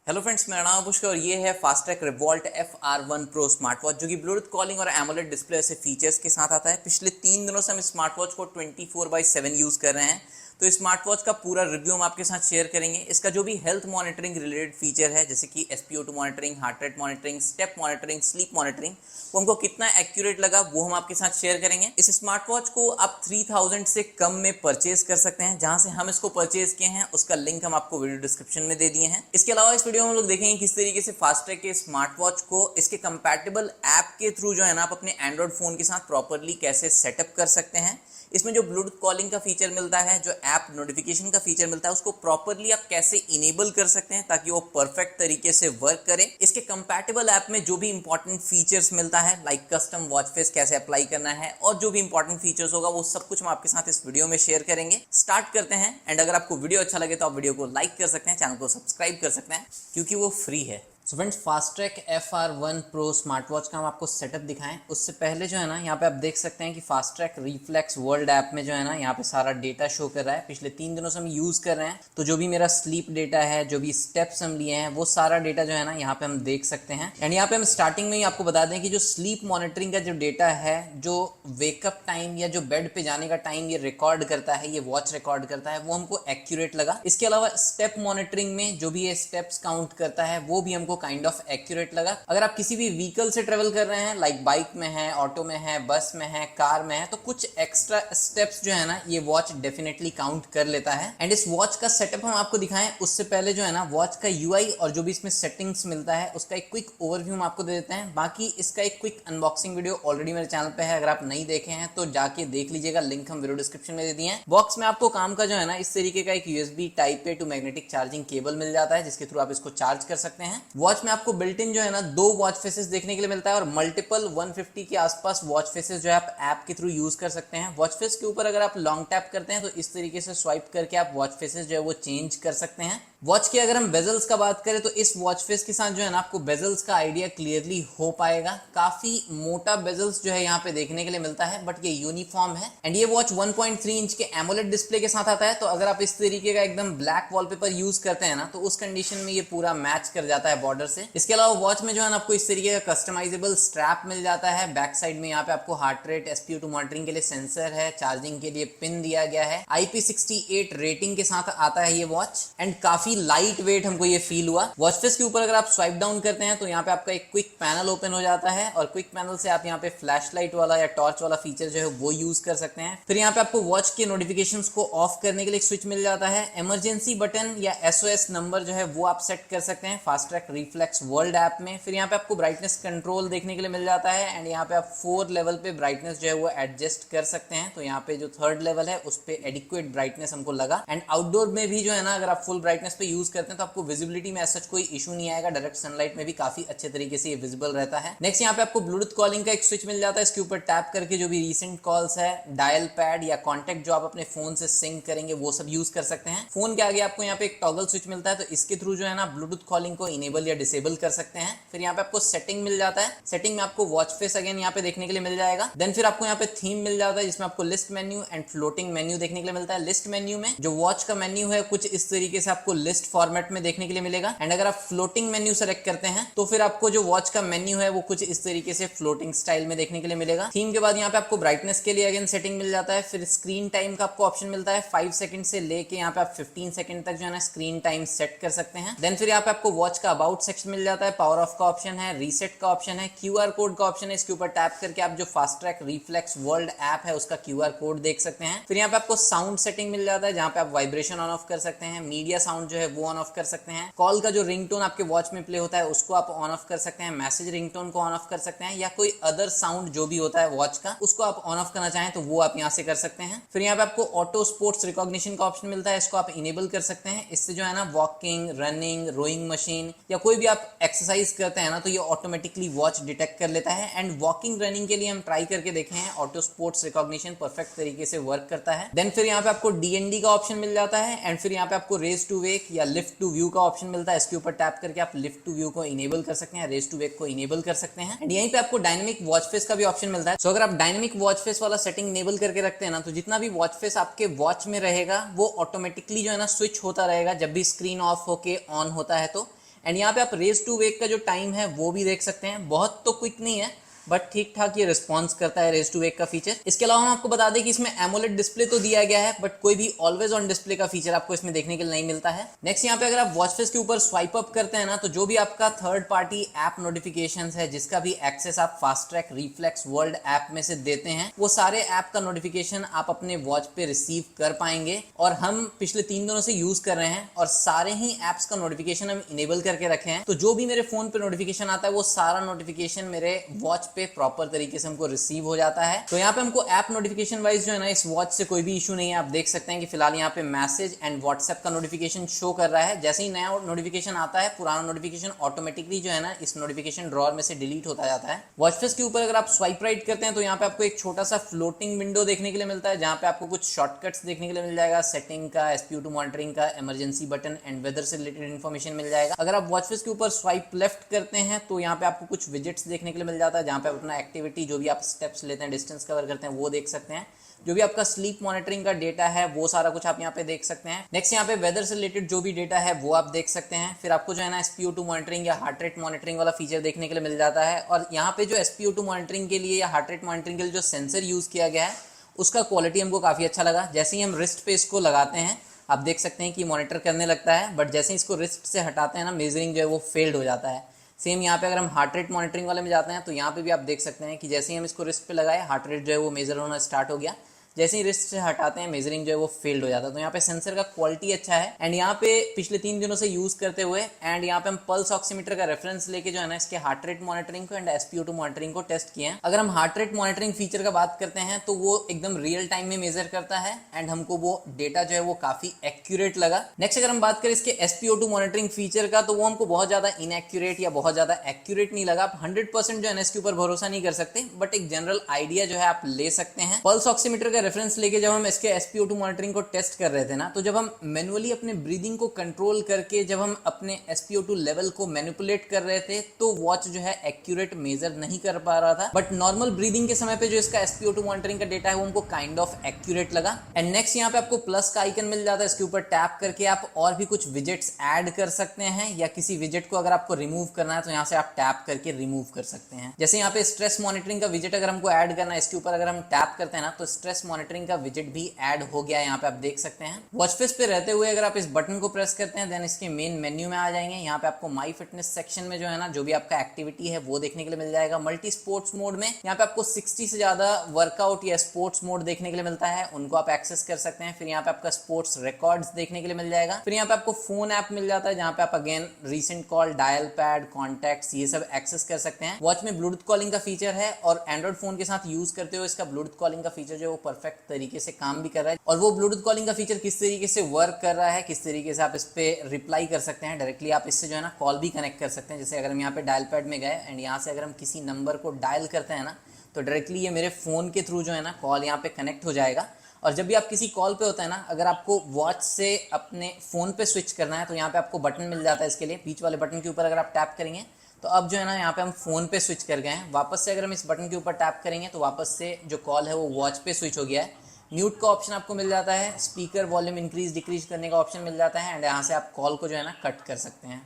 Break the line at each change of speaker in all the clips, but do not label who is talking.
Hello friends, मेरा नाम पुष्कर और ये है Fastrack revolt FR1 Pro smart watch जो कि ब्लूटूथ कॉलिंग और एमोलेड डिस्प्ले से फीचर्स के साथ आता है। पिछले 3 दिनों से हम स्मार्ट वॉच को 24/7 यूज कर रहे हैं। तो इस स्मार्ट वॉच का पूरा रिव्यू हम आपके साथ शेयर करेंगे। इसका जो भी हेल्थ मॉनिटरिंग रिलेटेड फीचर है जैसे कि SpO2 monitoring, heart rate monitoring, step monitoring, sleep monitoring, वो हमको कितना एक्यूरेट लगा वो हम आपके साथ शेयर करेंगे। इस स्मार्ट वॉच को आप 3000 से कम में परचेज कर सकते हैं। जहां से हम इसको परचेज किए हैं उसका लिंक हम आपको वीडियो डिस्क्रिप्शन में दे दिए हैं। इसके अलावा इस वीडियो में हम लोग देखेंगे किस तरीके से फास्ट्रैक के स्मार्ट वॉच को इसके कंपैटिबल ऐप के थ्रू जो है ना आप अपने एंड्रॉइड फोन के साथ प्रॉपरली कैसे सेटअप कर सकते हैं। इसमें जो ब्लूटूथ कॉलिंग का फीचर मिलता है, जो ऐप नोटिफिकेशन का फीचर मिलता है, उसको प्रॉपरली आप कैसे इनेबल कर सकते हैं ताकि वो परफेक्ट तरीके से वर्क करे। इसके कंपैटिबल ऐप में जो भी इंपॉर्टेंट फीचर्स मिलता है लाइक कस्टम वॉच फेस कैसे अप्लाई करना है और जो भी इंपॉर्टेंट फीचर्स होगा वो सब कुछ हम आपके साथ इस वीडियो में शेयर करेंगे। स्टार्ट करते हैं। एंड अगर आपको वीडियो अच्छा लगे तो आप वीडियो को लाइक कर सकते हैं, चैनल को सब्सक्राइब कर सकते हैं क्योंकि वो फ्री है। So friends, Fastrack FR1 Pro smart watch का हम आपको सेटअप दिखाएं उससे पहले जो है ना यहाँ पे आप देख सकते हैं कि फास्ट्रैक रिफ्लेक्स वर्ल्ड ऐप में जो है ना यहाँ पे सारा डेटा शो कर रहा है। पिछले 3 दिनों से हम यूज कर रहे हैं तो जो भी मेरा स्लीप डेटा है, जो भी स्टेप्स हम लिए हैं, वो सारा डेटा जो है ना यहाँ पे हम देख सकते हैं। एंड यहाँ पे हम स्टार्टिंग में ही आपको बता दें कि जो स्लीप मॉनिटरिंग का जो डेटा है, जो वेकअप टाइम या जो बेड पे जाने का टाइम ये रिकॉर्ड करता है, ये वॉच रिकॉर्ड करता है, वो हमको एक्यूरेट लगा। इसके अलावा स्टेप मॉनिटरिंग में जो भी ये स्टेप्स काउंट करता है वो भी हमको काइंड ऑफ एक्यूरेट लगा। अगर आप किसी भी व्हीकल से ट्रेवल कर रहे हैं लाइक बाइक में है, ऑटो में है, बस में है, कार में है, तो कुछ एक्स्ट्रा स्टेप्स जो है ना ये वॉच डेफिनेटली काउंट कर लेता है। एंड इस वॉच का सेटअप हम आपको दिखाएं उससे पहले जो है ना वॉच का UI और जो भी इसमें सेटिंग्स मिलता है उसका एक क्विक ओवरव्यू हम आपको दे देते हैं। बाकी इसका एक क्विक अनबॉक्सिंग वीडियो ऑलरेडी मेरे चैनल पे है, अगर आप नहीं देखे हैं तो जाके देख लीजिएगा, लिंक हम वीडियो डिस्क्रिप्शन में दे दिए हैं। बॉक्स में आपको काम का जो है ना इस तरीके का एक USB type A to magnetic charging cable मिल जाता है जिसके थ्रू आप इसको चार्ज कर सकते हैं। वॉच में आपको बिल्ट इन जो है ना 2 वॉच फेसेस देखने के लिए मिलता है और मल्टीपल 150 के आसपास वॉच फेसेस जो है आप ऐप के थ्रू यूज कर सकते हैं। वॉच फेस के ऊपर अगर आप लॉन्ग टैप करते हैं तो इस तरीके से स्वाइप करके आप वॉच फेसेस जो है वो चेंज कर सकते हैं। वॉच की अगर हम बेजल्स का बात करें तो इस वॉच फेस के साथ जो है ना आपको बेजल्स का आइडिया क्लियरली हो पाएगा। काफी मोटा बेजल्स जो है यहाँ पे देखने के लिए मिलता है बट ये यूनिफॉर्म है। एंड ये वॉच 1.3 इंच के एमोलेड डिस्प्ले के साथ आता है, तो अगर आप इस तरीके का एकदम ब्लैक वॉलपेपर यूज करते हैं ना तो उस कंडीशन में ये पूरा मैच कर जाता है बॉर्डर से। इसके अलावा वॉच में जो है ना आपको इस तरीके का कस्टमाइजेबल स्ट्रैप मिल जाता है। बैक साइड में यहाँ पे आपको हार्ट रेट, SpO2 मॉनिटरिंग के लिए सेंसर है, चार्जिंग के लिए पिन दिया गया है। IP68 रेटिंग के साथ आता है ये वॉच एंड काफी लाइट वेट हमको ये फील हुआ। वॉच फेस के ऊपर अगर आप स्वाइप डाउन करते हैं तो यहाँ पे आपका एक क्विक पैनल ओपन हो जाता है और क्विक पैनल से आप यहाँ पे फ्लैश लाइट वाला या टॉर्च वाला फीचर जो है वो यूज कर सकते हैं। फिर यहाँ पे आपको वॉच के नोटिफिकेशंस को ऑफ करने के लिए एक स्विच मिल जाता है। इमरजेंसी बटन या SOS नंबर जो है वो आप सेट कर सकते हैं फास्ट्रैक रिफ्लेक्स वर्ल्ड ऐप में। फिर यहाँ पे आपको ब्राइटनेस कंट्रोल देखने के लिए मिल जाता है एंड यहाँ पे आप 4 लेवल पे ब्राइटनेस जो है वो एडजस्ट कर सकते हैं। तो यहाँ पे जो 3rd लेवल है उस पे एडिक्वेट ब्राइटनेस हमको लगा। एंड आउटडोर में भी जो है ना अगर आप फुल ब्राइटनेस पे यूज करते हैं तो आपको विजिबिलिटी में ऐसा कोई इशू नहीं आएगा। डायरेक्ट सनलाइट में भी काफी अच्छे तरीके से ये विजिबल रहता है। नेक्स्ट यहाँ पे आपको ब्लूटूथ कॉलिंग का एक स्विच मिल जाता है। इसके ऊपर टैप करके जो भी रीसेंट कॉल्स है, डायल पैड या कॉन्टेक्ट जो आप अपने फोन से सिंक करेंगे वो सब यूज कर सकते हैं। फोन के आगे आपको यहाँ पे एक टॉगल स्विच मिलता है तो इसके थ्रू जो है ना ब्लूटूथ कॉलिंग को इनेबल या डिसेबल कर सकते हैं। फिर यहाँ पे आपको सेटिंग मिल जाता है। सेटिंग में आपको वॉच फेस अगेन यहाँ पे देखने के लिए मिल जाएगा। देन फिर आपको यहाँ पे थीम मिल जाता है जिसमें आपको list menu and floating menu देखने के लिए मिलता है। लिस्ट मेन्यू में जो वॉच का मेन्यू है कुछ इस तरीके से आपको लिस्ट फॉर्मेट में देखने के लिए मिलेगा। एंड अगर आप फ्लोटिंग मेन्यू सेलेक्ट करते हैं तो फिर आपको जो वॉच का मेन्यू है वो कुछ इस तरीके से फ्लोटिंग स्टाइल में देखने के लिए मिलेगा। थीम के बाद यहाँ पे आपको ब्राइटनेस के लिए अगेन सेटिंग मिल जाता है। फिर स्क्रीन टाइम का आपको ऑप्शन मिलता है। 5 सेकंड से लेके यहाँ पे आप 15 सेकंड तक जो है ना स्क्रीन टाइम सेट कर सकते हैं। देन फिर यहाँ पे आपको वॉच का अबाउट सेक्शन मिल जाता है। पावर ऑफ का ऑप्शन है, रीसेट का ऑप्शन है, QR कोड का ऑप्शन है। इसके ऊपर टैप करके आप जो फास्ट्रैक रिफ्लेक्स वर्ल्ड ऐप है उसका QR कोड देख सकते हैं। फिर यहाँ पे आपको साउंड सेटिंग मिल जाता है जहाँ पे आप वाइब्रेशन ऑन ऑफ कर सकते हैं, मीडिया साउंड जो है वो ऑन ऑफ कर सकते हैं, कॉल का जो रिंगटोन आपके वॉच में प्ले होता है उसको आप ऑन ऑफ कर सकते हैं, मैसेज रिंगटोन को ऑन ऑफ कर सकते हैं या कोई अदर साउंड जो भी होता है वॉच का उसको आप ऑन ऑफ करना चाहें तो वो आप यहाँ से कर सकते हैं। फिर यहाँ पे आपको ऑटो स्पोर्ट्स रिकॉग्निशन का ऑप्शन मिलता है, इसको आप इनेबल कर सकते हैं। इससे जो है ना वॉकिंग, रनिंग, रोइंग मशीन या कोई भी आप एक्सरसाइज करते हैं ना तो ये ऑटोमेटिकली वॉच डिटेक्ट कर लेता है। एंड वॉकिंग, रनिंग के लिए हम ट्राई करके देखे हैं, ऑटो स्पोर्ट्स रिकॉग्निशन परफेक्ट तरीके से वर्क करता है। देन फिर यहाँ पे आपको DND का ऑप्शन मिल जाता है एंड फिर यहाँ पे आपको रेज टू वेक या लिफ्ट टू व्यू का ऑप्शन मिलता है। इसके ऊपर टैप करके आप लिफ्ट टू व्यू को इनेबल कर सकते हैं, रेज टू वेक को इनेबल कर सकते हैं। एंड यहीं पे आपको डायनेमिक वॉच फेस का भी ऑप्शन मिलता है। सो अगर आप डायनेमिक वॉच फेस वाला सेटिंग इनेबल करके रखते हैं ना तो जितना भी वॉच फेस आपके वॉच में रहेगा वो ऑटोमेटिकली जो है ना स्विच होता रहेगा जब भी स्क्रीन ऑफ होके ऑन होता है तो। एंड यहाँ पे आप रेज टू वेक का जो टाइम है वो भी देख सकते हैं। बहुत तो क्विक नहीं है बट ठीक ठाक ये रिस्पॉन्स करता है रेज टू वेक का फीचर। इसके अलावा हम आपको बता दें कि इसमें एमोलेड डिस्प्ले तो दिया गया है बट कोई भी ऑलवेज ऑन डिस्प्ले का फीचर आपको इसमें देखने के लिए नहीं मिलता है। नेक्स्ट यहाँ पे अगर आप वॉच फेस के ऊपर स्वाइप अप करते हैं ना, तो जो भी आपका थर्ड पार्टी ऐप नोटिफिकेशंस है जिसका भी एक्सेस आप fast track reflex world app में से देते हैं, वो सारे ऐप का नोटिफिकेशन आप अपने वॉच पे रिसीव कर पाएंगे। और हम पिछले 3 दिनों से यूज कर रहे हैं और सारे ही एप्स का नोटिफिकेशन हम इनेबल करके रखे हैं। तो जो भी मेरे फोन पे नोटिफिकेशन आता है वो सारा नोटिफिकेशन मेरे वॉच पे प्रॉपर तरीके से हमको रिसीव हो जाता है। तो यहाँ पे हमको ऐप नोटिफिकेशन वाइज जो है ना, इस वॉच से कोई भी इशू नहीं है। आप देख सकते हैं कि फिलहाल यहाँ पे मैसेज एंड व्हाट्सएप का नोटिफिकेशन शो कर रहा है। जैसे ही नया नोटिफिकेशन आता है, पुराना नोटिफिकेशन ऑटोमेटिकली जो है ना इस नोटिफिकेशन ड्रॉअर में से डिलीट होता जाता है। वॉच फेस के ऊपर अगर आप स्वाइप राइट करते हैं तो यहाँ पे आपको एक छोटा सा फ्लोटिंग विंडो देखने के लिए मिलता है, जहाँ पे आपको कुछ शॉर्टकट्स देखने के लिए मिल जाएगा, सेटिंग का, SpO2 मॉनिटरिंग का, इमरजेंसी बटन एंड वेदर से रिलेटेड इन्फॉर्मेशन मिल जाएगा। अगर आप वॉच फेस के ऊपर स्वाइप लेफ्ट करते हैं तो यहाँ पे आपको कुछ विजेट्स देखने के लिए मिल जाता है, जहाँ पे अपना एक्टिविटी, जो भी आप स्टेप्स लेते हैं, डिस्टेंस कवर करते हैं, वो देख सकते हैं। जो भी आपका स्लीप मॉनिटरिंग का डेटा है वो सारा कुछ आप यहाँ पे देख सकते हैं। नेक्स्ट यहाँ पे वेदर से रिलेटेड जो भी डेटा है वो आप देख सकते हैं। फिर आपको जो है ना SpO2 मॉनिटरिंग या हार्ट रेट मॉनिटरिंग वाला फीचर देखने के लिए मिल जाता है। और यहाँ पे जो SpO2 मॉनिटरिंग के लिए या हार्ट रेट मॉनिटरिंग के लिए जो सेंसर यूज किया गया है उसका क्वालिटी हमको काफी अच्छा लगा। जैसे ही हम रिस्ट पे इसको लगाते हैं आप देख सकते हैं कि मॉनिटर करने लगता है, बट जैसे ही इसको रिस्ट से हटाते हैं ना, मेजरिंग जो है वो फेल्ड हो जाता है। सेम यहाँ पे अगर हम हार्ट रेट मॉनिटरिंग वाले में जाते हैं तो यहाँ पे भी आप देख सकते हैं कि जैसे ही हम इसको रिस्ट पे लगाए, हार्ट रेट जो है वो मेजर होना स्टार्ट हो गया। जैसे ही रिस्ट से हटाते हैं, मेजरिंग जो है वो फेल्ड हो जाता है। तो यहाँ पे सेंसर का क्वालिटी अच्छा है। एंड यहाँ पे पिछले 3 दिनों से यूज करते हुए एंड यहाँ पे हम पल्स ऑक्सीमीटर का रेफरेंस लेके जो है ना इसके हार्ट रेट मॉनिटरिंग को एंड SpO2 मॉनिटरिंग को टेस्ट किए हैं। अगर हम हार्ट रेट मॉनिटरिंग फीचर का बात करते हैं तो वो एकदम रियल टाइम में मेजर करता है एंड हमको वो डेटा जो है वो काफी एक्यूरेट लगा। नेक्स्ट अगर हम बात करें इसके SpO2 मॉनिटरिंग फीचर का, तो वो हमको बहुत ज्यादा इनएक्यूरेट या बहुत ज्यादा एक्यूरेट नहीं लगा। आप 100% जो है ना इसके ऊपर भरोसा नहीं कर सकते, बट एक जनरल आइडिया जो है आप ले सकते हैं। पल्स ऑक्सीमीटर का रेफरेंस लेके जब हम इसके SpO2 मॉनिटरिंग को टेस्ट कर रहे थे ना, तो जब हम मैनुअली अपने ब्रीदिंग को कंट्रोल करके जब हम अपने SpO2 लेवल को मैनिपुलेट कर रहे थे तो वॉच जो है एक्यूरेट मेजर नहीं कर पा रहा था। बट नॉर्मल ब्रीदिंग के समय पे जो इसका SpO2 मॉनिटरिंग का डेटा है वो हमको काइंड ऑफ एक्यूरेट लगा। एंड नेक्स्ट यहाँ पे आपको प्लस का आइकन मिल जाता है, इसके ऊपर टैप करके आप और भी कुछ विजेट्स ऐड कर सकते हैं, या किसी विजेट को अगर आपको रिमूव करना है तो यहाँ से आप टैप करके रिमूव कर सकते हैं। जैसे यहाँ पे स्ट्रेस मॉनिटरिंग का विजेट अगर हमको ऐड करना है, इसके ऊपर अगर हम टैप करते हैं ना तो स्ट्रेस मॉनिटरिंग का विजेट भी ऐड हो गया है। यहाँ पे आप देख सकते हैं। वॉच फेस पे रहते हुए अगर आप इस बटन को प्रेस करते हैं देन इसके मेन मेन्यू में आ जाएंगे। यहाँ पे आपको माई फिटनेस सेक्शन में जो है ना जो भी आपका एक्टिविटी है वो देखने के लिए मिल जाएगा। मल्टी स्पोर्ट्स मोड में यहाँ पे आपको 60 से ज्यादा वर्कआउट या स्पोर्ट्स मोड देखने के लिए मिलता है, उनको आप एक्सेस कर सकते हैं। फिर यहाँ पे आपका स्पोर्ट्स रिकॉर्ड्स देखने के लिए मिल जाएगा। फिर यहाँ पे आपको फोन ऐप मिल जाता है जहाँ पे आप again recent call, dial pad, contacts ये सब एक्सेस कर सकते हैं। वॉच में ब्लूटूथ कॉलिंग का फीचर है और एंड्रॉइड फोन के साथ यूज करते हुए इसका ब्लूटूथ कॉलिंग का फीचर जो है वो परफेक्ट तरीके से काम भी कर रहा है। और वो ब्लूटूथ कॉलिंग का फीचर किस तरीके से वर्क कर रहा है, किस तरीके से आप इस पे रिप्लाई कर सकते हैं, डायरेक्टली आप इससे जो है ना कॉल भी कनेक्ट कर सकते हैं। जैसे अगर हम यहाँ पे डायल पैड में गए एंड यहाँ से अगर हम किसी नंबर को डायल करते हैं ना तो डायरेक्टली ये मेरे फोन के थ्रू जो है ना कॉल यहाँ पे कनेक्ट हो जाएगा। और जब भी आप किसी कॉल पे होता है ना, अगर आपको वॉच से अपने फोन पे स्विच करना है तो यहाँ पे आपको बटन मिल जाता है। इसके लिए बीच वाले बटन के ऊपर अगर आप टैप करेंगे तो अब जो है ना यहाँ पे हम फोन पे स्विच कर गए हैं। वापस से अगर हम इस बटन के ऊपर टैप करेंगे तो वापस से जो कॉल है वो वॉच पे स्विच हो गया है। म्यूट का ऑप्शन आपको मिल जाता है, स्पीकर वॉल्यूम इंक्रीज डिक्रीज करने का ऑप्शन मिल जाता है एंड यहाँ से आप कॉल को जो है ना कट कर सकते हैं।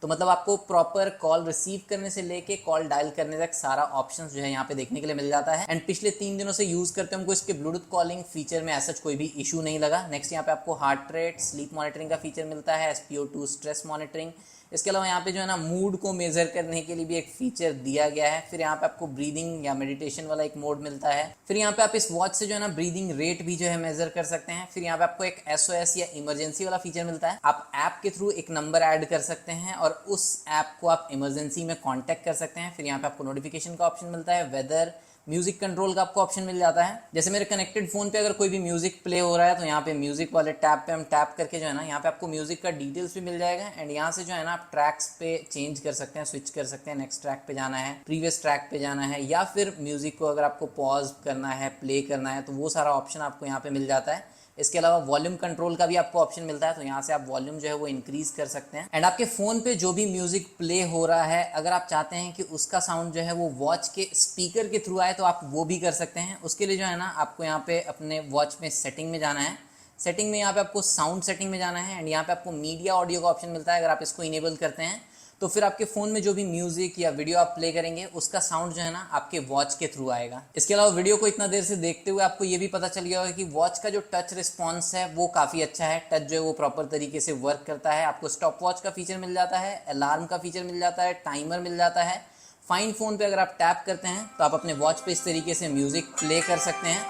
तो मतलब आपको प्रॉपर कॉल रिसीव करने से लेके कॉल डायल करने तक सारा ऑप्शंस जो है यहाँ पे देखने के लिए मिल जाता है। एंड पिछले 3 दिनों से यूज करते हमको इसके ब्लूटूथ कॉलिंग फीचर में ऐसा कोई भी इशू नहीं लगा। नेक्स्ट यहाँ पे आपको हार्ट रेट, स्लीप मॉनिटरिंग का फीचर मिलता है, SpO2, स्ट्रेस मॉनिटरिंग। इसके अलावा यहाँ पे जो है ना मूड को मेजर करने के लिए भी एक फीचर दिया गया है। फिर यहाँ पे आपको ब्रीदिंग या मेडिटेशन वाला एक मोड मिलता है। फिर यहाँ पे आप इस वॉच से जो है ना ब्रीदिंग रेट भी जो है मेजर कर सकते हैं। फिर यहाँ पे आपको एक SOS या इमरजेंसी वाला फीचर मिलता है। आप ऐप के थ्रू एक नंबर ऐड कर सकते हैं और उस ऐप को आप इमरजेंसी में कॉन्टेक्ट कर सकते हैं। फिर यहाँ पे आपको नोटिफिकेशन का ऑप्शन मिलता है, वेदर, म्यूजिक कंट्रोल का आपको ऑप्शन मिल जाता है। जैसे मेरे कनेक्टेड फोन पे अगर कोई भी म्यूजिक प्ले हो रहा है तो यहाँ पे म्यूजिक वाले टैब पे हम टैप करके जो है ना यहाँ पे आपको म्यूजिक का डिटेल्स भी मिल जाएगा एंड यहाँ से जो है ना आप ट्रैक्स पे चेंज कर सकते हैं, स्विच कर सकते हैं। नेक्स्ट ट्रैक पे जाना है, प्रीवियस ट्रैक पे जाना है, या फिर म्यूजिक को अगर आपको पॉज करना है, प्ले करना है, तो वो सारा ऑप्शन आपको यहाँ पे मिल जाता है। इसके अलावा वॉल्यूम कंट्रोल का भी आपको ऑप्शन मिलता है, तो यहाँ से आप वॉल्यूम जो है वो इंक्रीज कर सकते हैं। एंड आपके फोन पे जो भी म्यूजिक प्ले हो रहा है अगर आप चाहते हैं कि उसका साउंड जो है वो वॉच के स्पीकर के थ्रू आए तो आप वो भी कर सकते हैं। उसके लिए जो है ना आपको यहाँ पे अपने वॉच में सेटिंग में जाना है। सेटिंग में यहाँ पे आपको साउंड सेटिंग में जाना है एंड यहाँ पे आपको मीडिया ऑडियो का ऑप्शन मिलता है। अगर आप इसको इनेबल करते हैं तो फिर आपके फ़ोन में जो भी म्यूज़िक या वीडियो आप प्ले करेंगे उसका साउंड जो है ना आपके वॉच के थ्रू आएगा। इसके अलावा वीडियो को इतना देर से देखते हुए आपको ये भी पता चल गया होगा कि वॉच का जो टच रिस्पॉन्स है वो काफ़ी अच्छा है। टच जो है वो प्रॉपर तरीके से वर्क करता है। आपको स्टॉप वॉच का फीचर मिल जाता है, अलार्म का फीचर मिल जाता है, टाइमर मिल जाता है। फाइंड फ़ोन पे अगर आप टैप करते हैं तो आप अपने वॉच पे इस तरीके से म्यूज़िक प्ले कर सकते हैं।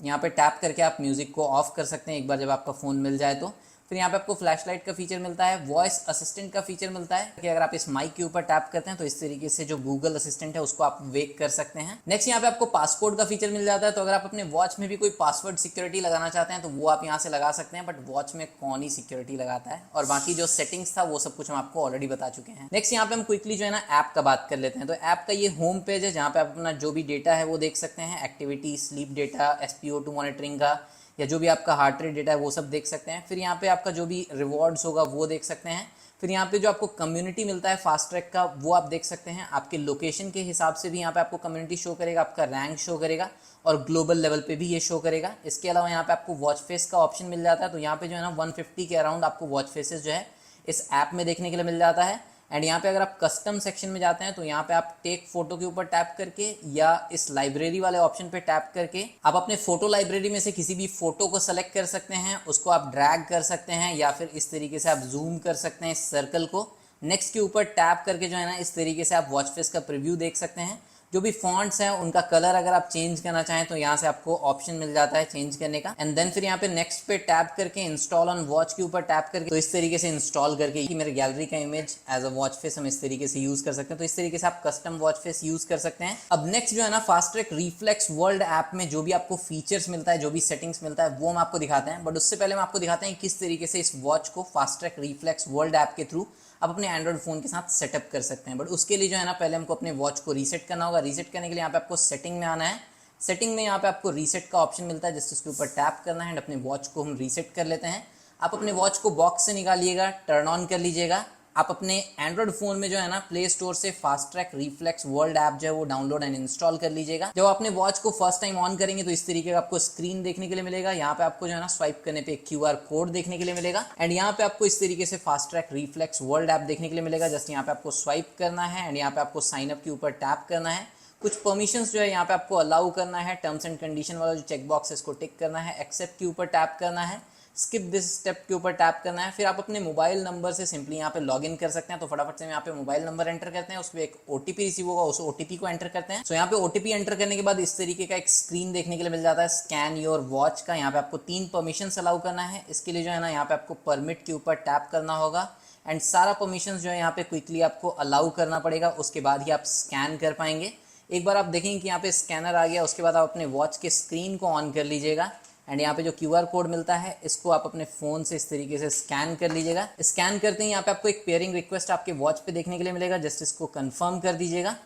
यहाँ पे टैप करके आप म्यूज़िक को ऑफ कर सकते हैं एक बार जब आपका फ़ोन मिल जाए तो। फिर यहाँ पे आपको फ्लैश लाइट का फीचर मिलता है, वॉइस असिस्टेंट का फीचर मिलता है कि अगर आप इस माइक के ऊपर टैप करते हैं तो इस तरीके से जो गूगल असिस्टेंट है उसको आप वेक कर सकते हैं। नेक्स्ट यहाँ पे आपको पासकोड का फीचर मिल जाता है, तो अगर आप अपने वॉच में भी कोई पासवर्ड सिक्योरिटी लगाना चाहते हैं तो वो आप यहाँ से लगा सकते हैं, बट वॉच में कौन ही सिक्योरिटी लगाता है। और बाकी जो सेटिंग्स था वो सब कुछ हम आपको ऑलरेडी बता चुके हैं। नेक्स्ट यहाँ पे हम क्विकली जो है ना ऐप का बात कर लेते हैं। तो ऐप का ये होम पेज है जहाँ पे आप अपना जो भी डेटा है वो देख सकते हैं, activity, sleep data, SpO2 monitoring का या जो भी आपका हार्ट रेट डेटा है वो सब देख सकते हैं। फिर यहाँ पे आपका जो भी रिवॉर्ड्स होगा वो देख सकते हैं। फिर यहाँ पे जो आपको कम्युनिटी मिलता है फास्ट ट्रैक का वो आप देख सकते हैं। आपके लोकेशन के हिसाब से भी यहाँ पे आपको कम्युनिटी शो करेगा, आपका रैंक शो करेगा और ग्लोबल लेवल पे भी ये शो करेगा। इसके अलावा यहाँ पे आपको वॉच फेस का ऑप्शन मिल जाता है, तो यहाँ पे जो है ना 150 के अराउंड आपको वॉच फेसेस जो है इस ऐप में देखने के लिए मिल जाता है। एंड यहाँ पे अगर आप कस्टम सेक्शन में जाते हैं तो यहाँ पे आप टेक फोटो के ऊपर टैप करके या इस लाइब्रेरी वाले ऑप्शन पे टैप करके आप अपने फोटो लाइब्रेरी में से किसी भी फोटो को सेलेक्ट कर सकते हैं, उसको आप ड्रैग कर सकते हैं या फिर इस तरीके से आप जूम कर सकते हैं इस सर्कल को। नेक्स्ट के ऊपर टैप करके जो है ना इस तरीके से आप वॉच फेस का प्रीव्यू देख सकते हैं। जो भी फॉन्ट्स हैं उनका कलर अगर आप चेंज करना चाहें तो यहाँ से आपको ऑप्शन मिल जाता है चेंज करने का। एंड देन फिर यहाँ पे नेक्स्ट पे टैप करके इंस्टॉल ऑन वॉच के ऊपर टैप करके तो इस तरीके से इंस्टॉल करके कि मेरे गैलरी का image as a watch face हम इस तरीके से यूज कर सकते हैं। तो इस तरीके से आप कस्टम वॉच फेस यूज कर सकते हैं। अब नेक्स्ट जो है ना fast track reflex world app में जो भी आपको फीचर्स मिलता है, जो भी सेटिंग्स मिलता है वो हम आपको दिखाते हैं। बट उससे पहले हम आपको दिखाते हैं किस तरीके से इस वॉच को fast track reflex world app के थ्रू आप अपने एंड्रॉइड फोन के साथ सेटअप कर सकते हैं। बट उसके लिए जो है ना पहले हमको अपने वॉच को रीसेट करना होगा। रीसेट करने के लिए यहाँ पे आपको सेटिंग में आना है। सेटिंग में यहाँ पे आपको रीसेट का ऑप्शन मिलता है, जिसके ऊपर टैप करना है एंड अपने वॉच को हम रीसेट कर लेते हैं। आप अपने वॉच को बॉक्स से निकालिएगा, टर्न ऑन कर लीजिएगा। आप अपने एंड्रॉइड फोन में जो है ना प्ले स्टोर से fast track reflex world app जो है वो डाउनलोड एंड इंस्टॉल कर लीजिएगा। जब आपने वॉच को फर्स्ट टाइम ऑन करेंगे तो इस तरीके का आपको स्क्रीन देखने के लिए मिलेगा। यहाँ पे आपको जो है ना स्वाइप करने पे QR कोड देखने के लिए मिलेगा एंड यहाँ पे आपको इस तरीके से fast track reflex world app देखने के लिए मिलेगा। जस्ट यहाँ पे आपको स्वाइप करना है एंड यहाँ पे आपको साइन अप के ऊपर टैप करना है। कुछ परमिशंस जो है यहाँ पे आपको अलाउ करना है, टर्म्स एंड कंडीशन वाला जो चेक बॉक्स है इसको टिक करना है, एक्सेप्ट के ऊपर टैप करना है, स्किप दिस स्टेप के ऊपर टैप करना है। फिर आप अपने मोबाइल नंबर से सिंपली यहाँ पे लॉगिन कर सकते हैं। तो फटाफट से यहाँ पे मोबाइल नंबर एंटर करते हैं, उसमें एक OTP रिसीव होगा, उस OTP को एंटर करते हैं। सो यहाँ पे OTP एंटर करने के बाद इस तरीके का एक स्क्रीन देखने के लिए मिल जाता है स्कैन योर वॉच का। यहाँ पे आपको 3 परमिशन अलाउ करना है। इसके लिए जो है ना यहाँ पे आपको परमिट के ऊपर टैप करना होगा एंड सारा परमिशन जो है यहाँ पे क्विकली आपको अलाउ करना पड़ेगा, उसके बाद ही आप स्कैन कर पाएंगे। एक बार आप देखेंगे कि यहाँ पे स्कैनर आ गया, उसके बाद आप अपने वॉच के स्क्रीन को ऑन कर लीजिएगा एंड यहाँ पे जो QR कोड मिलता है इसको आप अपने फोन से इस तरीके से स्कैन कर लीजिएगा। स्कैन करते ही यहाँ पे आपको एक पेयरिंग रिक्वेस्ट आपके वॉच पे देखने के लिए मिलेगा, जस्ट इसको कंफर्म कर दीजिएगा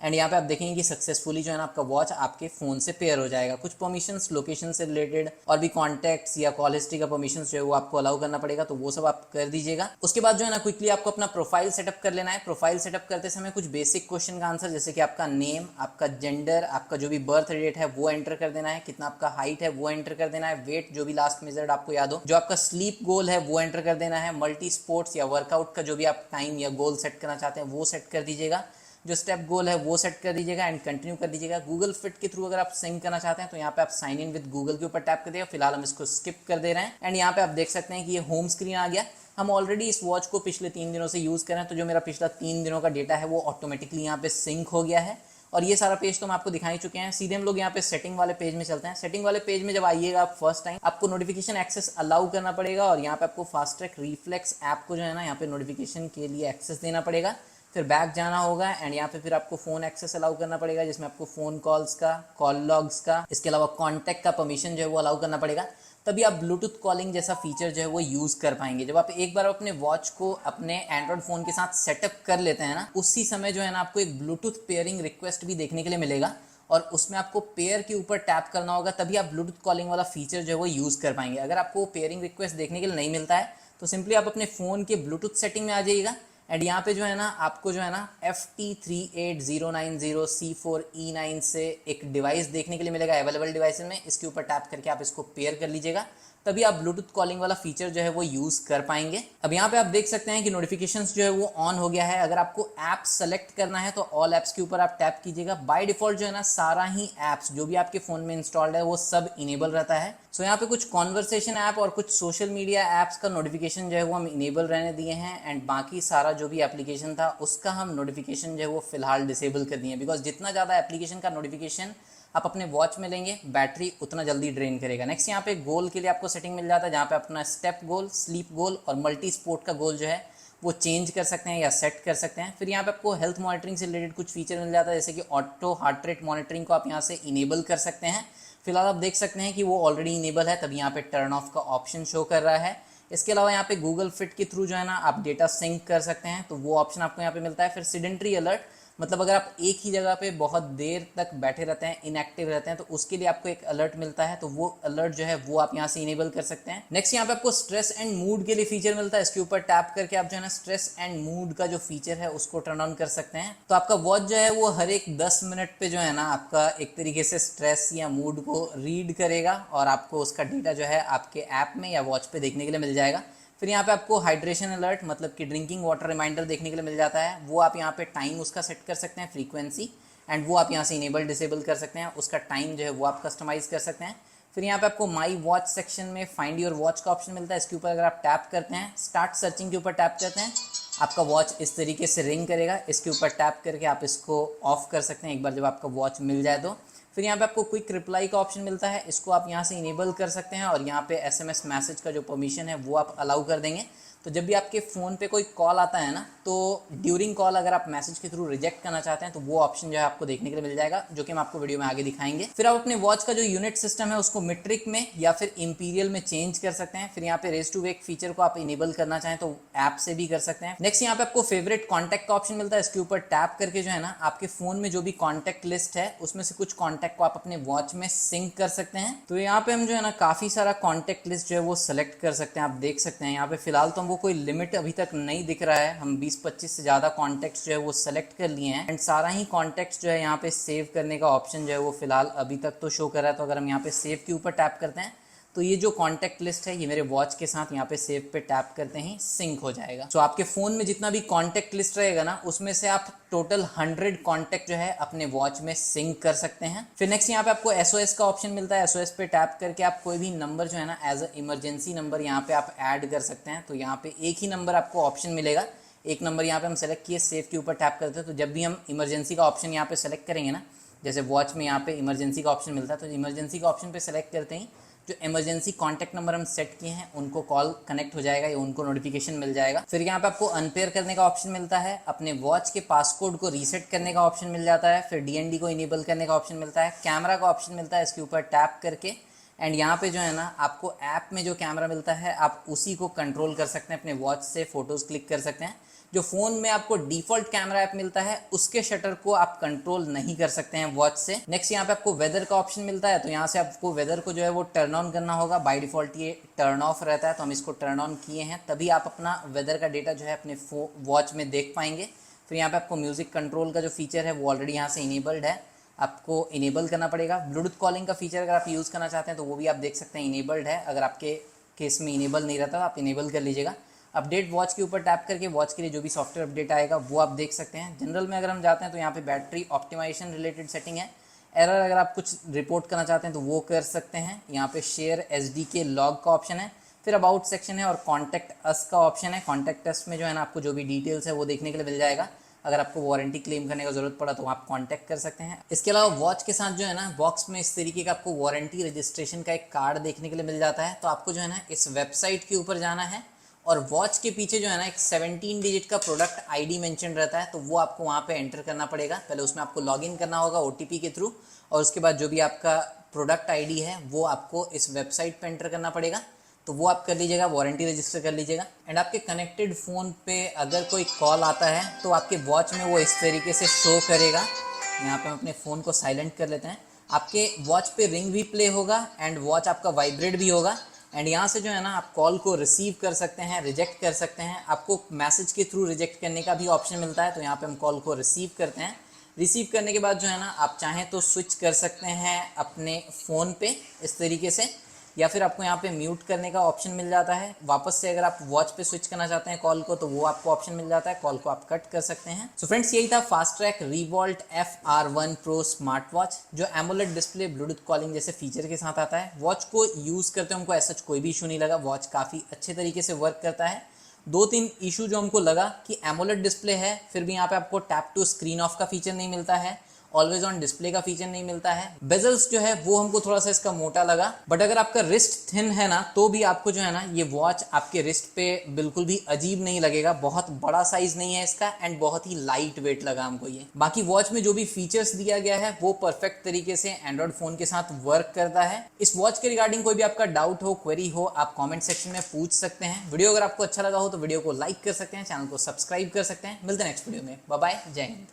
एंड यहाँ पे आप देखेंगे कि सक्सेसफुली जो है ना आपका वॉच आपके फोन से पेयर हो जाएगा। कुछ परमिशंस लोकेशन से रिलेटेड और भी कॉन्टैक्ट्स या कॉल हिस्ट्री का परमिशंस जो है वो आपको अलाउ करना पड़ेगा, तो वो सब आप कर दीजिएगा। उसके बाद जो है ना क्विकली आपको अपना प्रोफाइल सेटअप कर लेना है। प्रोफाइल सेटअप करते समय कुछ बेसिक क्वेश्चन का आंसर, जैसे कि आपका नेम, आपका जेंडर, आपका जो भी बर्थ डेट है वो एंटर कर देना है, कितना आपका हाइट है वो एंटर कर देना है, वेट जो भी लास्ट मेजर्ड आपको याद हो, जो आपका स्लीप गोल है वो एंटर कर देना है, मल्टी स्पोर्ट्स या वर्कआउट का जो भी आप टाइम या गोल सेट करना चाहते हैं वो सेट कर दीजिएगा, जो स्टेप गोल है वो सेट कर दीजिएगा एंड कंटिन्यू कर दीजिएगा। गूगल फिट के थ्रू अगर आप सिंक करना चाहते हैं तो यहाँ पे आप साइन इन विद गूगल के ऊपर टैप कर दिएगा। फिलहाल हम इसको स्किप कर दे रहे हैं एंड यहाँ पे आप देख सकते हैं कि ये होम स्क्रीन आ गया। हम ऑलरेडी इस वॉच को पिछले 3 दिनों से यूज कर रहे हैं, तो जो मेरा पिछला 3 दिनों का डेटा है वो ऑटोमेटिकली यहाँ पे सिंक हो गया है और ये सारा पेज तो हम आपको दिखा ही चुके हैं। सीधे हम लोग यहाँ पे सेटिंग वाले पेज में चलते हैं। सेटिंग वाले पेज में जब आइएगा आप फर्स्ट टाइम, आपको नोटिफिकेशन एक्सेस अलाउ करना पड़ेगा और यहाँ पे आपको फास्ट ट्रैक रिफ्लेक्स ऐप को जो है ना यहाँ पे नोटिफिकेशन के लिए एक्सेस देना पड़ेगा। फिर बैक जाना होगा एंड यहाँ पे फिर आपको फोन एक्सेस अलाउ करना पड़ेगा, जिसमें आपको फोन कॉल्स का, कॉल लॉग्स का, इसके अलावा कॉन्टैक्ट का परमिशन जो है वो अलाउ करना पड़ेगा। तभी आप ब्लूटूथ कॉलिंग जैसा फीचर जो है वो यूज कर पाएंगे। जब आप एक बार अपने वॉच को अपने एंड्रॉइड फोन के साथ सेटअप कर लेते हैं ना, उसी समय जो है ना आपको एक ब्लूटूथ पेयरिंग रिक्वेस्ट भी देखने के लिए मिलेगा और उसमें आपको पेयर के ऊपर टैप करना होगा, तभी आप ब्लूटूथ कॉलिंग वाला फीचर जो है वो यूज कर पाएंगे। अगर आपको पेयरिंग रिक्वेस्ट देखने के लिए नहीं मिलता है तो सिंपली आप अपने फोन के ब्लूटूथ सेटिंग में आ जाइएगा एंड यहाँ पे जो है ना आपको जो है ना FT38090C4E9 से एक डिवाइस देखने के लिए मिलेगा अवेलेबल डिवाइस में। इसके ऊपर टैप करके आप इसको पेयर कर लीजिएगा, तभी आप ब्लूटूथ कॉलिंग वाला फीचर जो है वो यूज कर पाएंगे। अब यहाँ पे आप देख सकते हैं कि नोटिफिकेशंस जो है वो ऑन हो गया है। अगर आपको ऐप सेलेक्ट करना है तो ऑल ऐप्स के ऊपर आप टैप कीजिएगा। बाय डिफॉल्ट जो है ना सारा ही ऐप्स जो भी आपके फोन में इंस्टॉल्ड है वो सब इनेबल रहता है। सो यहाँ पे कुछ कॉन्वर्सेशन ऐप और कुछ सोशल मीडिया ऐप्स का नोटिफिकेशन जो है वो हम इनेबल रहने दिए हैं, एंड बाकी सारा जो भी एप्लीकेशन था उसका हम नोटिफिकेशन जो है वो फिलहाल डिसेबल कर दिए, बिकॉज जितना ज़्यादा एप्लीकेशन का नोटिफिकेशन आप अपने वॉच में लेंगे बैटरी उतना जल्दी ड्रेन करेगा। नेक्स्ट यहाँ पे गोल के लिए आपको सेटिंग मिल जाता है, जहाँ पे अपना स्टेप गोल, स्लीप गोल और मल्टी स्पोर्ट का गोल जो है वो चेंज कर सकते हैं या सेट कर सकते हैं। फिर यहाँ पे आपको हेल्थ मॉनिटरिंग से रिलेटेड कुछ फीचर मिल जाता है, जैसे कि ऑटो हार्ट रेट मॉनिटरिंग को आप यहाँ से इनेबल कर सकते हैं। फिलहाल आप देख सकते हैं कि वो ऑलरेडी इनेबल है, तभी यहाँ पे टर्न ऑफ का ऑप्शन शो कर रहा है। इसके अलावा यहाँ पे गूगल फिट के थ्रू जो है ना आप डेटा सिंक कर सकते हैं, तो वो ऑप्शन आपको यहाँ पे मिलता है। फिर सिडेंट्री अलर्ट, मतलब अगर आप एक ही जगह पे बहुत देर तक बैठे रहते हैं, इनएक्टिव रहते हैं, तो उसके लिए आपको एक अलर्ट मिलता है, तो वो अलर्ट जो है वो आप यहाँ से इनेबल कर सकते हैं। नेक्स्ट यहाँ पे आपको स्ट्रेस एंड मूड के लिए फीचर मिलता है। इसके ऊपर टैप करके आप जो है ना स्ट्रेस एंड मूड का जो फीचर है उसको टर्न ऑन कर सकते हैं। तो आपका वॉच जो है वो हर एक 10 मिनट पे जो है ना आपका एक तरीके से स्ट्रेस या मूड को रीड करेगा और आपको उसका डेटा जो है आपके ऐप में या वॉच पे देखने के लिए मिल जाएगा। फिर यहाँ पे आपको हाइड्रेशन अलर्ट, मतलब कि ड्रिंकिंग वाटर रिमाइंडर देखने के लिए मिल जाता है। वो आप यहाँ पे टाइम उसका सेट कर सकते हैं, फ्रीक्वेंसी, एंड वो आप यहाँ से इनेबल डिसेबल कर सकते हैं। उसका टाइम जो है वो आप कस्टमाइज कर सकते हैं। फिर यहाँ पे आपको माई वॉच सेक्शन में फाइंड योर वॉच का ऑप्शन मिलता है। इसके ऊपर अगर आप टैप करते हैं, स्टार्ट सर्चिंग के ऊपर टैप करते हैं, आपका वॉच इस तरीके से रिंग करेगा। इसके ऊपर टैप करके आप इसको ऑफ कर सकते हैं एक बार जब आपका वॉच मिल जाए तो। फिर यहाँ पे आपको क्विक रिप्लाई का ऑप्शन मिलता है, इसको आप यहाँ से इनेबल कर सकते हैं और यहाँ पे एसएमएस मैसेज का जो परमिशन है वो आप अलाउ कर देंगे। तो जब भी आपके फ़ोन पे कोई कॉल आता है ना, तो ड्यूरिंग कॉल अगर आप मैसेज के थ्रू रिजेक्ट करना चाहते हैं तो वो ऑप्शन जो है आपको देखने के लिए मिल जाएगा, जो कि हम आपको वीडियो में आगे दिखाएंगे। फिर आप अपने वॉच का जो यूनिट सिस्टम है उसको मीट्रिक में या फिर इंपीरियल में चेंज कर सकते हैं। फिर यहाँ पे रेज टू वेक फीचर को आप इनेबल करना चाहें तो ऐप से भी कर सकते हैं। नेक्स्ट यहाँ पे आपको फेवरेट कॉन्टैक्ट का ऑप्शन मिलता है। इसके ऊपर टैप करके जो है ना आपके फोन में जो भी कॉन्टैक्ट लिस्ट है उसमें से कुछ कॉन्टैक्ट को आप अपने वॉच में सिंक कर सकते हैं। तो यहाँ पे हम जो है ना काफी सारा कॉन्टैक्ट लिस्ट जो है वो सिलेक्ट कर सकते हैं। आप देख सकते हैं यहाँ पे फिलहाल तो हमको कोई लिमिट अभी तक नहीं दिख रहा है, हम 20-25 से ज़्यादा कॉन्टैक्ट्स जो है वो सेलेक्ट कर लिए हैं, एंड सारा ही कॉन्टैक्ट्स जो है यहाँ पे सेव करने का ऑप्शन जो है वो फिलहाल अभी तक तो शो कर रहा है। तो अगर हम यहाँ पे सेव के ऊपर टैप करते हैं तो ये जो कॉन्टैक्ट लिस्ट है ये मेरे वॉच के साथ यहाँ पे सेव पे टैप करते ही सिंक हो जाएगा। तो आपके फ़ोन में जितना भी कॉन्टैक्ट लिस्ट रहेगा ना उसमें से आप टोटल 100 कॉन्टैक्ट जो है अपने वॉच में सिंक कर सकते हैं। फिर नेक्स्ट यहाँ पे आपको एसओएस का ऑप्शन मिलता है। एसओएस पे टैप करके आप कोई भी नंबर जो है ना एज अ इमरजेंसी नंबर यहाँ पे आप ऐड कर सकते हैं। तो यहाँ पे एक ही नंबर आपको ऑप्शन मिलेगा, एक नंबर यहाँ पे हम सेलेक्ट किए, सेव के ऊपर टैप करते हैं। तो जब भी हम इमरजेंसी का ऑप्शन यहाँ पे सेलेक्ट करेंगे ना, जैसे वॉच में यहाँ पे इमरजेंसी का ऑप्शन मिलता है, तो इमरजेंसी का ऑप्शन पे सेलेक्ट करते ही जो इमरजेंसी कॉन्टैक्ट नंबर हम सेट किए हैं उनको कॉल कनेक्ट हो जाएगा या उनको नोटिफिकेशन मिल जाएगा। फिर यहाँ पे आपको अनपेयर करने का ऑप्शन मिलता है, अपने वॉच के पासकोड को रीसेट करने का ऑप्शन मिल जाता है, फिर डीएनडी को इनेबल करने का ऑप्शन मिलता है, कैमरा का ऑप्शन मिलता है इसके ऊपर टैप करके, एंड यहाँ पे जो है ना आपको ऐप में जो कैमरा मिलता है आप उसी को कंट्रोल कर सकते हैं, अपने वॉच से फोटोज क्लिक कर सकते हैं। जो फ़ोन में आपको डिफ़ॉल्ट कैमरा ऐप मिलता है उसके शटर को आप कंट्रोल नहीं कर सकते हैं वॉच से। नेक्स्ट यहाँ पे आपको वेदर का ऑप्शन मिलता है, तो यहाँ से आपको वेदर को जो है वो टर्न ऑन करना होगा। बाय डिफ़ॉल्ट ये टर्न ऑफ रहता है, तो हम इसको टर्न ऑन किए हैं, तभी आप अपना वेदर का डेटा जो है अपने वॉच में देख पाएंगे। फिर यहाँ पे आपको म्यूज़िक कंट्रोल का जो फीचर है वो ऑलरेडी यहाँ से इनेबल्ड है, आपको इनेबल करना पड़ेगा। ब्लूटूथ कॉलिंग का फीचर अगर आप यूज़ करना चाहते हैं तो वो भी आप देख सकते हैं इनेबल्ड है। अगर आपके केस में इनेबल नहीं रहता तो आप इनेबल कर लीजिएगा। अपडेट वॉच के ऊपर टैप करके वॉच के लिए जो भी सॉफ्टवेयर अपडेट आएगा वो आप देख सकते हैं। जनरल में अगर हम जाते हैं तो यहाँ पे बैटरी ऑप्टिमाइजेशन रिलेटेड सेटिंग है। एरर अगर आप कुछ रिपोर्ट करना चाहते हैं तो वो कर सकते हैं। यहाँ पे शेयर एसडीके लॉग का ऑप्शन है, फिर अबाउट सेक्शन है और कॉन्टैक्ट अस का ऑप्शन है। कॉन्टैक्ट अस में जो है ना आपको जो भी डिटेल्स है वो देखने के लिए मिल जाएगा। अगर आपको वारंटी क्लेम करने का जरूरत पड़ा तो आप कांटेक्ट कर सकते हैं। इसके अलावा वॉच के साथ जो है ना बॉक्स में इस तरीके का आपको वारंटी रजिस्ट्रेशन का एक कार्ड देखने के लिए मिल जाता है। तो आपको जो है ना इस वेबसाइट के ऊपर जाना है और वॉच के पीछे जो है ना एक 17 डिजिट का प्रोडक्ट आईडी मेंशन रहता है, तो वो आपको वहाँ पे एंटर करना पड़ेगा। पहले उसमें आपको लॉगिन करना होगा ओटीपी के थ्रू, और उसके बाद जो भी आपका प्रोडक्ट आईडी है वो आपको इस वेबसाइट पे एंटर करना पड़ेगा। तो वो आप कर लीजिएगा, वारंटी रजिस्टर कर लीजिएगा। एंड आपके कनेक्टेड फ़ोन पे अगर कोई कॉल आता है तो आपके वॉच में वो इस तरीके से शो करेगा। यहाँ पे हम अपने फ़ोन को साइलेंट कर लेते हैं। आपके वॉच पे रिंग भी प्ले होगा एंड वॉच आपका वाइब्रेट भी होगा। एंड यहाँ से जो है ना आप कॉल को रिसीव कर सकते हैं, रिजेक्ट कर सकते हैं। आपको मैसेज के थ्रू रिजेक्ट करने का भी ऑप्शन मिलता है। तो यहाँ पे हम कॉल को रिसीव करते हैं। रिसीव करने के बाद जो है ना आप चाहें तो स्विच कर सकते हैं अपने फ़ोन पे इस तरीके से। या फिर आपको यहाँ पे म्यूट करने का ऑप्शन मिल जाता है। वापस से अगर आप वॉच पे स्विच करना चाहते हैं कॉल को तो वो आपको ऑप्शन मिल जाता है, कॉल को आप कट कर सकते हैं। सो फ्रेंड्स यही था fast track revolt FR1 Pro smart watch जो एमोलेड डिस्प्ले, ब्लूटूथ कॉलिंग जैसे फीचर के साथ आता है। वॉच को यूज करते हमको ऐसा कोई भी इशू नहीं लगा, वॉच काफी अच्छे तरीके से वर्क करता है। 2-3 इशू जो हमको लगा कि एमोलेड डिस्प्ले है फिर भी यहाँ पे आपको टैप टू स्क्रीन ऑफ का फीचर नहीं मिलता है, ऑलवेज ऑन डिस्प्ले का फीचर नहीं मिलता है। बेजल्स जो है वो हमको थोड़ा सा इसका मोटा लगा, बट अगर आपका रिस्ट थिन है ना तो भी आपको जो है ना ये वॉच आपके रिस्ट पे बिल्कुल भी अजीब नहीं लगेगा। बहुत बड़ा साइज नहीं है इसका एंड बहुत ही लाइट वेट लगा हमको ये। बाकी वॉच में जो भी फीचर्स दिया गया है वो परफेक्ट तरीके से एंड्रॉइड फोन के साथ वर्क करता है। इस वॉच के रिगार्डिंग कोई भी आपका डाउट हो, क्वेरी हो, आप कॉमेंट सेक्शन में पूछ सकते हैं। वीडियो अगर आपको अच्छा लगा हो तो वीडियो को लाइक कर सकते हैं, चैनल को सब्सक्राइब कर सकते हैं। मिलते हैं नेक्स्ट वीडियो में, बाय बाय, जय हिंद।